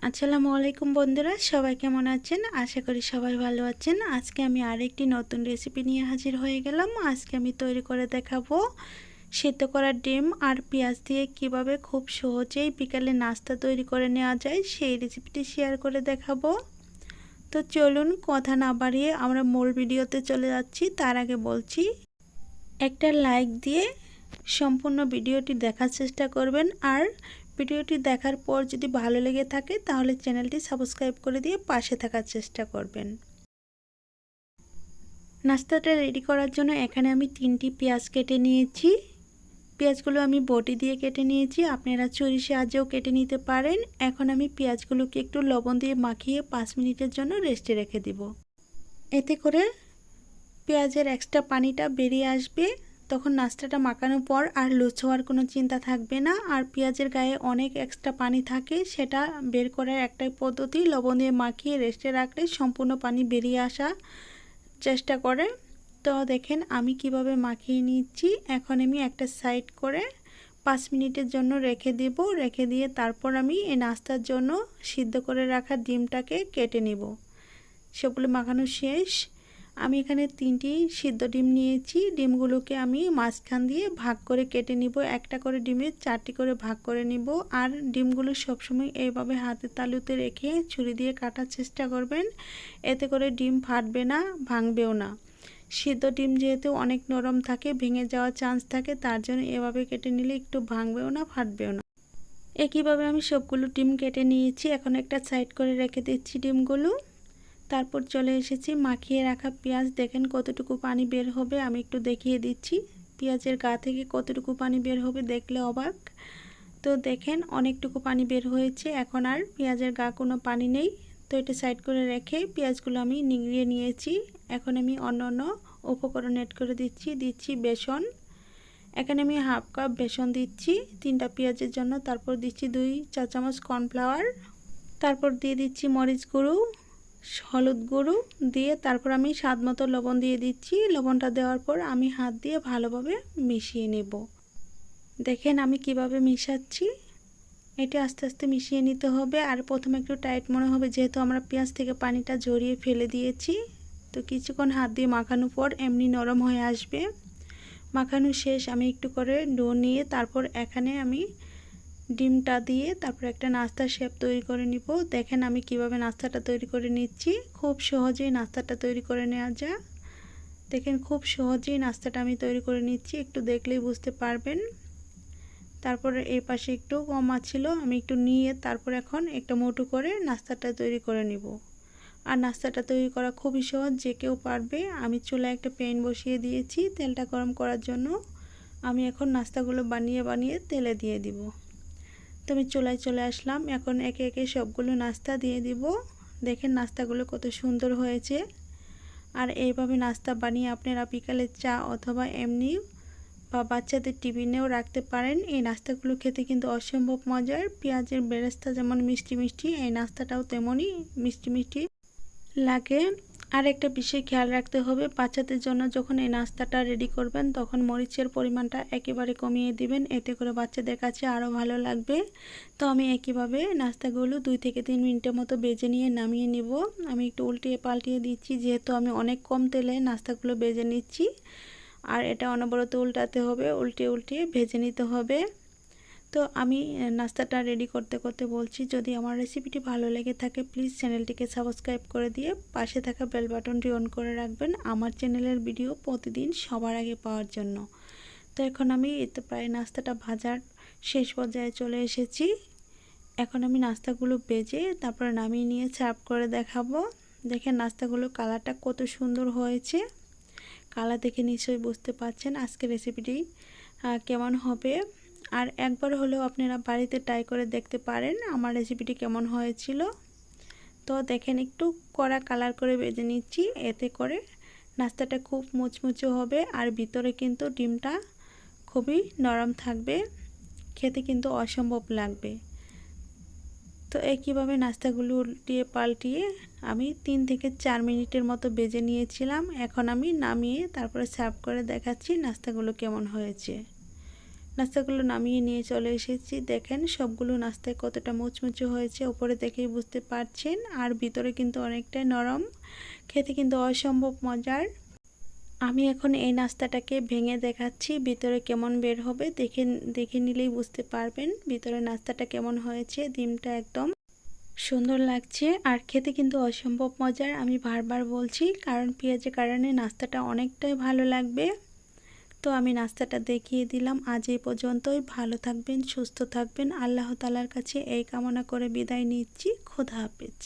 আসসালামু আলাইকুম বন্ধুরা, সবাই কেমন আছেন? আশা করি সবাই ভালো আছেন। আজকে আমি আরেকটি নতুন রেসিপি নিয়ে হাজির হয়ে গেলাম। আজকে আমি তৈরি করে দেখাবো সিদ্ধ করা ডিম আর পেঁয়াজ দিয়ে কিভাবে খুব সহজেই বিকালে নাস্তা তৈরি করে নেওয়া যায়, সেই রেসিপিটি শেয়ার করে দেখাবো। তো চলুন কথা না বাড়িয়ে আমরা মূল ভিডিওতে চলে যাচ্ছি। তার আগে বলছি, একটা লাইক দিয়ে সম্পূর্ণ ভিডিওটি দেখার চেষ্টা করবেন, আর ভিডিওটি দেখার পর যদি ভালো লেগে থাকে তাহলে চ্যানেলটি সাবস্ক্রাইব করে দিয়ে পাশে থাকার চেষ্টা করবেন। নাস্তাটা রেডি করার জন্য এখানে আমি 3টি পেঁয়াজ কেটে নিয়েছি। পেঁয়াজগুলো আমি বটি দিয়ে কেটে নিয়েছি, আপনারা ছুরির সাহায্যেও কেটে নিতে পারেন। এখন আমি পেঁয়াজগুলোকে একটু লবণ দিয়ে মাখিয়ে 5 মিনিটের জন্য রেস্টে রেখে দিব। এতে করে পেঁয়াজের এক্সট্রা পানিটা বেরিয়ে আসবে, তখন নাস্তাটা মাখানোর পর আর লুজ হওয়ার কোনো চিন্তা থাকবে না। আর পেঁয়াজের গায়ে অনেক এক্সট্রা পানি থাকে, সেটা বের করার একটাই পদ্ধতি, লবণ দিয়ে মাখিয়ে রেস্টে রাখলে সম্পূর্ণ পানি বেরিয়ে আসা চেষ্টা করে। তো দেখেন আমি কিভাবে মাখিয়ে নিচ্ছি। এখন আমি একটা সাইড করে 5 মিনিটের জন্য রেখে দেব। রেখে দিয়ে তারপর আমি এই নাস্তার জন্য সিদ্ধ করে রাখা ডিমটাকে কেটে নেব। সবগুলো মাখানো শেষ। আমি এখানে 3টি সিদ্ধ ডিম নিয়েছি। ডিমগুলোকে আমি মাঝখান দিয়ে ভাগ করে কেটে নিব। একটা করে ডিমে 4টি করে ভাগ করে নিব। আর ডিমগুলো সবসময় এইভাবে হাতের তালুতে রেখে ছুরি দিয়ে কাটার চেষ্টা করবেন, এতে করে ডিম ফাটবে না, ভাঙবেও না। সিদ্ধ ডিম যেহেতু অনেক নরম থাকে, ভেঙে যাওয়ার চান্স থাকে, তার জন্য এভাবে কেটে নিলে একটু ভাঙবেও না, ফাটবেও না। একইভাবে আমি সবগুলো ডিম কেটে নিয়েছি। এখন একটা সাইড করে রেখে দিচ্ছি ডিমগুলো। তারপর চলে এসেছি মাখিয়ে রাখা পেঁয়াজ। দেখেন কতটুকু পানি বের হবে, আমি একটু দেখিয়ে দিচ্ছি। পেঁয়াজের গা থেকে কতটুকু পানি বের হবে দেখলে অবাক। তো দেখেন অনেকটুকু পানি বের হয়েছে। এখন আর পেঁয়াজের গা কোনো পানি নেই। তো এটা সাইড করে রেখে পেঁয়াজগুলো আমি নিংড়িয়ে নিয়েছি। এখন আমি অন্য উপকরণ এড করে দিচ্ছি বেসন। এখানে আমি হাফ কাপ বেসন দিচ্ছি 3টা পেঁয়াজের জন্য। তারপর দিচ্ছি 2 চা চামচ কর্নফ্লাওয়ার। তারপর দিয়ে দিচ্ছি মরিচ গুঁড়ো, হলুদ গুঁড়ো দিয়ে তারপর আমি স্বাদ মতো লবণ দিয়ে দিচ্ছি। লবণটা দেওয়ার পর আমি হাত দিয়ে ভালোভাবে মিশিয়ে নেব। দেখেন আমি কিভাবে মিশাচ্ছি। এটা আস্তে আস্তে মিশিয়ে নিতে হবে। আর প্রথমে একটু টাইট মনে হবে, যেহেতু আমরা পেঁয়াজ থেকে পানিটা ঝরিয়ে ফেলে দিয়েছি। তো কিছুক্ষণ হাত দিয়ে মাখানোর পর এমনি নরম হয়ে আসবে। মাখানো শেষ। আমি একটু করে ডো নিয়ে তারপর এখানে আমি ডিমটা দিয়ে তারপর একটা নাস্তার শেপ তৈরি করে নিব। দেখেন আমি কিভাবে নাস্তাটা তৈরি করে নিচ্ছি। খুব সহজেই নাস্তাটা তৈরি করে নেওয়া যায়। দেখেন খুব সহজেই নাস্তাটা আমি তৈরি করে নিচ্ছি, একটু দেখলেই বুঝতে পারবেন। তারপরে এই পাশে একটু কম ছিল, আমি একটু নিয়ে তারপর এখন একটা মোটু করে নাস্তাটা তৈরি করে নিব। আর নাস্তাটা তৈরি করা খুবই সহজ, যে কেউ পারবে। আমি চুলায় একটা প্যান বসিয়ে দিয়েছি তেলটা গরম করার জন্য। আমি এখন নাস্তাগুলো বানিয়ে তেলে দিয়ে দিব। তো আমি চুলায় চলে আসলাম। এখন একে একে সবগুলো নাস্তা দিয়ে দিব। দেখেন নাস্তাগুলো কত সুন্দর হয়েছে। আর এইভাবে নাস্তা বানিয়ে আপনারা বিকালে চা অথবা এমনি বা বাচ্চাদের টিফিনেও রাখতে পারেন। এই নাস্তাগুলো খেতে কিন্তু অসম্ভব মজার। পেঁয়াজের বেরেস্তা যেমন মিষ্টি মিষ্টি, এই নাস্তাটাও তেমনই মিষ্টি মিষ্টি লাগে। আর একটা বিষয় খেয়াল রাখতে হবে, বাচ্চাদের জন্য যখন এই নাস্তাটা রেডি করবেন তখন মরিচের পরিমাণটা একেবারে কমিয়ে দিবেন, এতে করে বাচ্চাদের কাছে আরও ভালো লাগবে। তো আমি একইভাবে নাস্তাগুলো 2 থেকে 3 মিনিটের মতো ভেজে নিয়ে নামিয়ে নিব। আমি একটু উল্টিয়ে পাল্টিয়ে দিচ্ছি, যেহেতু আমি অনেক কম তেলে নাস্তাগুলো ভেজে নিচ্ছি। আর এটা অনবরত উল্টাতে হবে, উল্টিয়ে ভেজে নিতে হবে। তো আমি নাস্তাটা রেডি করতে করতে বলছি, যদি আমার রেসিপিটি ভালো লেগে থাকে প্লিজ চ্যানেলটিকে সাবস্ক্রাইব করে দিয়ে পাশে থাকা বেল বাটনটি অন করে রাখবেন, আমার চ্যানেলের ভিডিও প্রতিদিন সবার আগে পাওয়ার জন্য। তো এখন আমি এতে প্রায় নাস্তাটা ভাজার শেষ পর্যায়ে চলে এসেছি। এখন আমি নাস্তাগুলো ভেজে তারপরে নামিয়ে নিয়ে সার্ভ করে দেখাবো। দেখেন নাস্তাগুলো কালারটা কত সুন্দর হয়েছে। কালার দেখে নিশ্চয়ই বুঝতে পারছেন আজকের রেসিপিটি কেমন হবে। আর একবার হলেও আপনারা বাড়িতে ট্রাই করে দেখতে পারেন আমার রেসিপিটি কেমন হয়েছিল। তো দেখেন একটু কড়া কালার করে ভেজে নিচ্ছি, এতে করে নাস্তাটা খুব মুচমুচে হবে। আর ভিতরে কিন্তু ডিমটা খুবই নরম থাকবে, খেতে কিন্তু অসম্ভব লাগবে। তো একইভাবে নাস্তাগুলো উল্টিয়ে পাল্টিয়ে আমি 3 থেকে 4 মিনিটের মতো ভেজে নিয়েছিলাম। এখন আমি নামিয়ে তারপরে সার্ভ করে দেখাচ্ছি নাস্তাগুলো কেমন হয়েছে। নাস্তাগুলো নামিয়ে নিয়ে চলে এসেছি। দেখেন সবগুলো নাস্তায় কতটা মুচমুচে হয়েছে, উপরে দেখেই বুঝতে পারছেন। আর ভিতরে কিন্তু অনেকটাই নরম, খেতে কিন্তু অসম্ভব মজার। আমি এখন এই নাস্তাটাকে ভেঙে দেখাচ্ছি, ভিতরে কেমন বের হবে দেখে নিলেই বুঝতে পারবেন ভিতরে নাস্তাটা কেমন হয়েছে। ডিমটা একদম সুন্দর লাগছে আর খেতে কিন্তু অসম্ভব মজার। আমি বারবার বলছি, কারণ পেঁয়াজের কারণে নাস্তাটা অনেকটাই ভালো লাগবে। তো আমি নাস্তাটা দেখিয়ে দিলাম। আজ এই পর্যন্তই। ভালো থাকবেন, সুস্থ থাকবেন। আল্লাহ তাআলার কাছে এই কামনা করে বিদায় নিচ্ছি। খোদা হাফেজ।